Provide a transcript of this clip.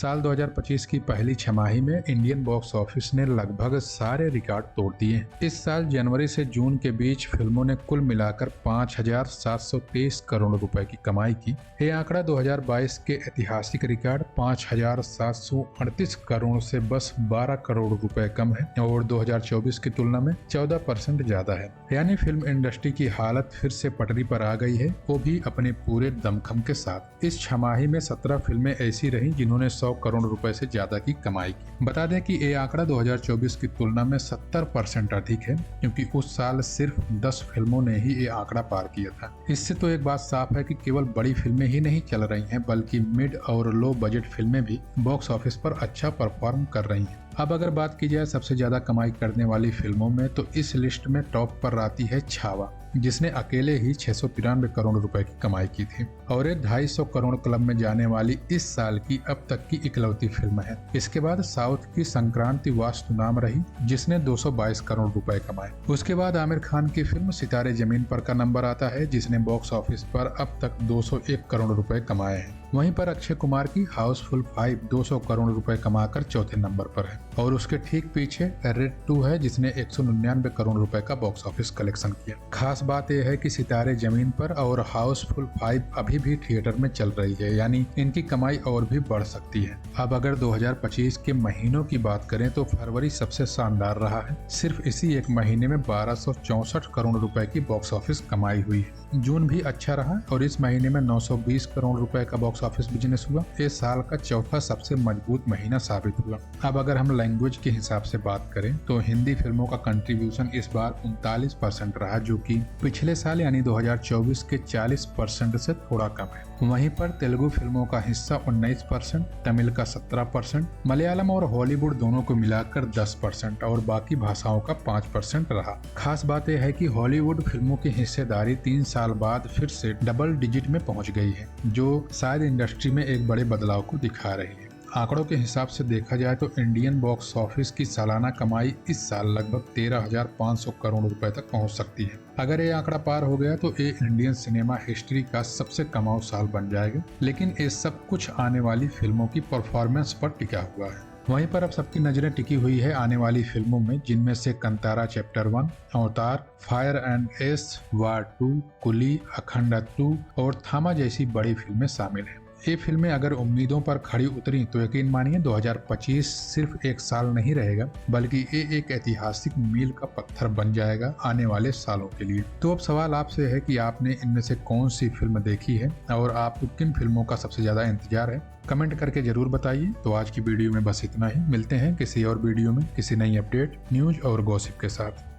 साल 2025 की पहली छमाही में इंडियन बॉक्स ऑफिस ने लगभग सारे रिकॉर्ड तोड़ दिए हैं। इस साल जनवरी से जून के बीच फिल्मों ने कुल मिलाकर 5,723 करोड़ रुपए की कमाई की। ये आंकड़ा 2022 के ऐतिहासिक रिकॉर्ड 5,738 करोड़ से बस 12 करोड़ रुपए कम है और 2024 की तुलना में 14% ज्यादा है। यानी फिल्म इंडस्ट्री की हालत फिर से पटरी पर आ गई है, वो भी अपने पूरे दमखम के साथ। इस छमाही में 17 फिल्में ऐसी रही जिन्होंने 100 करोड़ रुपए से ज्यादा की कमाई की। बता दें कि ये आंकड़ा 2024 की तुलना में 70% अधिक है, क्योंकि उस साल सिर्फ 10 फिल्मों ने ही ये आंकड़ा पार किया था। इससे तो एक बात साफ है कि केवल बड़ी फिल्में ही नहीं चल रही हैं, बल्कि मिड और लो बजट फिल्में भी बॉक्स ऑफिस पर अच्छा परफॉर्म कर रही हैं। अब अगर बात की जाए सबसे ज्यादा कमाई करने वाली फिल्मों में, तो इस लिस्ट में टॉप पर आती है छावा, जिसने अकेले ही 693 करोड़ रुपए की कमाई की थी और ये 250 करोड़ क्लब में जाने वाली इस साल की अब तक की इकलौती फिल्म है। इसके बाद साउथ की संक्रांति वास्तु नाम रही, जिसने 222 करोड़ रुपए कमाए। उसके बाद आमिर खान की फिल्म सितारे जमीन पर का नंबर आता है, जिसने बॉक्स ऑफिस पर अब तक 201 करोड़ रुपए कमाए हैं। वहीं पर अक्षय कुमार की हाउसफुल 5 200 करोड़ रुपए कमाकर चौथे नंबर पर है और उसके ठीक पीछे रेड 2 है, जिसने 199 करोड़ रुपए का बॉक्स ऑफिस कलेक्शन किया। खास बात यह है कि सितारे जमीन पर और हाउसफुल 5 अभी भी थिएटर में चल रही है, यानी इनकी कमाई और भी बढ़ सकती है। अब अगर 2025 के महीनों की बात करें तो फरवरी सबसे शानदार रहा है। सिर्फ इसी एक महीने में 1264 करोड़ रुपए की बॉक्स ऑफिस कमाई हुई है। जून भी अच्छा रहा और इस महीने में 920 करोड़ रुपए का बॉक्स ऑफिस बिजनेस हुआ। इस साल का चौथा सबसे मजबूत महीना साबित हुआ। अब अगर हम लैंग्वेज के हिसाब से बात करें तो हिंदी फिल्मों का कंट्रीब्यूशन इस बार 39% रहा, जो कि पिछले साल यानी 2024 के 40% से थोड़ा कम है। वहीं पर तेलुगु फिल्मों का हिस्सा 19%, तमिल का 17%, मलयालम और हॉलीवुड दोनों को मिलाकर 10% और बाकी भाषाओं का 5% रहा। खास बात यह है कि हॉलीवुड फिल्मों की हिस्सेदारी 3 साल बाद फिर से डबल डिजिट में पहुंच गई है, जो शायद इंडस्ट्री में एक बड़े बदलाव को दिखा रही है। आंकड़ों के हिसाब से देखा जाए तो इंडियन बॉक्स ऑफिस की सालाना कमाई इस साल लगभग 13,500 करोड़ रुपए तक पहुंच सकती है। अगर ये आंकड़ा पार हो गया तो ये इंडियन सिनेमा हिस्ट्री का सबसे कमाऊ साल बन जाएगा। लेकिन ये सब कुछ आने वाली फिल्मों की परफॉर्मेंस पर टिका हुआ है। वहीं पर अब सबकी नजरें टिकी हुई है आने वाली फिल्मों में, जिनमें से कंतारा चैप्टर 1, अवतार, फायर एंड एस, वार 2, कुली, अखंड 2 और थामा जैसी बड़ी फिल्में शामिल हैं। ये फिल्में अगर उम्मीदों पर खड़ी उतरी तो यकीन मानिए 2025 सिर्फ एक साल नहीं रहेगा, बल्कि ये एक ऐतिहासिक मील का पत्थर बन जाएगा आने वाले सालों के लिए। तो अब सवाल आपसे है कि आपने इनमें से कौन सी फिल्म देखी है और आपको किन फिल्मों का सबसे ज्यादा इंतजार है, कमेंट करके जरूर बताइए। तो आज की वीडियो में बस इतना ही। मिलते हैं किसी और वीडियो में किसी नई अपडेट, न्यूज और गॉसिप के साथ।